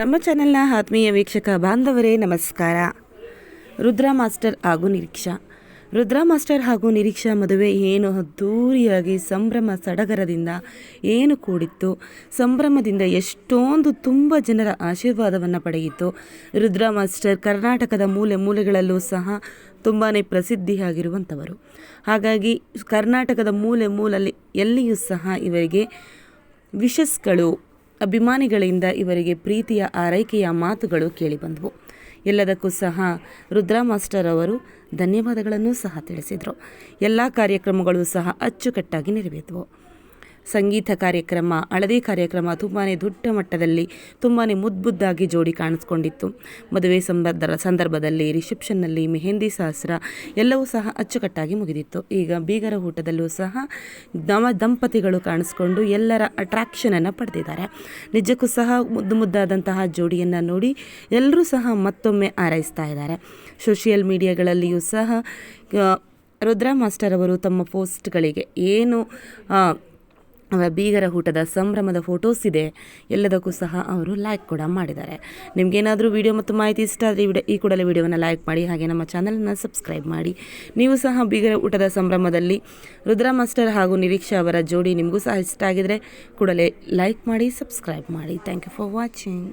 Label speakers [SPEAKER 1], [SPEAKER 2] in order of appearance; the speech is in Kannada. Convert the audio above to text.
[SPEAKER 1] ನಮ್ಮ ಚಾನೆಲ್ನ ಆತ್ಮೀಯ ವೀಕ್ಷಕ ಬಾಂಧವರೇ ನಮಸ್ಕಾರ. ರುದ್ರಾ ಮಾಸ್ಟರ್ ಹಾಗೂ ನಿರೀಕ್ಷಾ. ರುದ್ರಾ ಮಾಸ್ಟರ್ ಹಾಗೂ ನಿರೀಕ್ಷಾ ಮದುವೆ ಏನು ಅದ್ದೂರಿಯಾಗಿ ಸಂಭ್ರಮ ಸಡಗರದಿಂದ ಏನು ಕೂಡಿತ್ತು, ಸಂಭ್ರಮದಿಂದ ಎಷ್ಟೊಂದು ತುಂಬ ಜನರ ಆಶೀರ್ವಾದವನ್ನು ಪಡೆಯಿತು. ರುದ್ರಾ ಮಾಸ್ಟರ್ ಕರ್ನಾಟಕದ ಮೂಲೆ ಮೂಲೆಗಳಲ್ಲೂ ಸಹ ತುಂಬಾ ಪ್ರಸಿದ್ಧಿಯಾಗಿರುವಂಥವರು. ಹಾಗಾಗಿ ಕರ್ನಾಟಕದ ಮೂಲೆ ಮೂಲೆಯಲ್ಲಿ ಎಲ್ಲಿಯೂ ಸಹ ಇವರಿಗೆ ವಿಶಸ್ಗಳು, ಅಭಿಮಾನಿಗಳಿಂದ ಇವರಿಗೆ ಪ್ರೀತಿಯ ಆರೈಕೆಯ ಮಾತುಗಳು ಕೇಳಿಬಂದವು. ಎಲ್ಲದಕ್ಕೂ ಸಹ ರುದ್ರಾ ಮಾಸ್ಟರ್ ಅವರು ಧನ್ಯವಾದಗಳನ್ನು ಸಹ ತಿಳಿಸಿದರು. ಎಲ್ಲ ಕಾರ್ಯಕ್ರಮಗಳು ಸಹ ಅಚ್ಚುಕಟ್ಟಾಗಿ ನೆರವೇರಿದವು. ಸಂಗೀತ ಕಾರ್ಯಕ್ರಮ, ಹಳದಿ ಕಾರ್ಯಕ್ರಮ ತುಂಬಾ ದೊಡ್ಡ ಮಟ್ಟದಲ್ಲಿ ತುಂಬಾ ಮುದ್ದಾಗಿ ಜೋಡಿ ಕಾಣಿಸ್ಕೊಂಡಿತ್ತು. ಮದುವೆ ಸಂದರ್ಭದಲ್ಲಿ ರಿಸೆಪ್ಷನ್ನಲ್ಲಿ ಮೆಹಂದಿ ಶಾಸ್ತ್ರ ಎಲ್ಲವೂ ಸಹ ಅಚ್ಚುಕಟ್ಟಾಗಿ ಮುಗಿದಿತ್ತು. ಈಗ ಬೀಗರ ಊಟದಲ್ಲೂ ಸಹ ದಂಪತಿಗಳು ಕಾಣಿಸ್ಕೊಂಡು ಎಲ್ಲರ ಅಟ್ರಾಕ್ಷನನ್ನು ಪಡೆದಿದ್ದಾರೆ. ನಿಜಕ್ಕೂ ಸಹ ಮುದ್ದಾದಂತಹ ಜೋಡಿಯನ್ನು ನೋಡಿ ಎಲ್ಲರೂ ಸಹ ಮತ್ತೊಮ್ಮೆ ಹಾರೈಸ್ತಾ ಇದ್ದಾರೆ. ಸೋಷಿಯಲ್ ಮೀಡಿಯಾಗಳಲ್ಲಿಯೂ ಸಹ ರುದ್ರಾ ಮಾಸ್ಟರ್ ಅವರು ತಮ್ಮ ಪೋಸ್ಟ್ಗಳಿಗೆ ಏನು ಬೀಗರ ಊಟದ ಸಂಭ್ರಮದ ಫೋಟೋಸ್ ಇದೆ ಎಲ್ಲದಕ್ಕೂ ಸಹ ಅವರು ಲೈಕ್ ಕೂಡ ಮಾಡಿದ್ದಾರೆ. ನಿಮಗೇನಾದರೂ ವಿಡಿಯೋ ಮತ್ತು ಮಾಹಿತಿ ಇಷ್ಟ ಆದರೆ ಈ ಕೂಡಲೇ ವಿಡಿಯೋವನ್ನು ಲೈಕ್ ಮಾಡಿ, ಹಾಗೆ ನಮ್ಮ ಚಾನಲನ್ನು ಸಬ್ಸ್ಕ್ರೈಬ್ ಮಾಡಿ. ನೀವು ಸಹ ಬೀಗರ ಊಟದ ಸಂಭ್ರಮದಲ್ಲಿ ರುದ್ರಾ ಮಾಸ್ಟರ್ ಹಾಗೂ ನಿರೀಕ್ಷಾ ಅವರ ಜೋಡಿ ನಿಮಗೂ ಸಹ ಇಷ್ಟ ಆಗಿದರೆ ಕೂಡಲೇ ಲೈಕ್ ಮಾಡಿ, ಸಬ್ಸ್ಕ್ರೈಬ್ ಮಾಡಿ. Thank you for watching.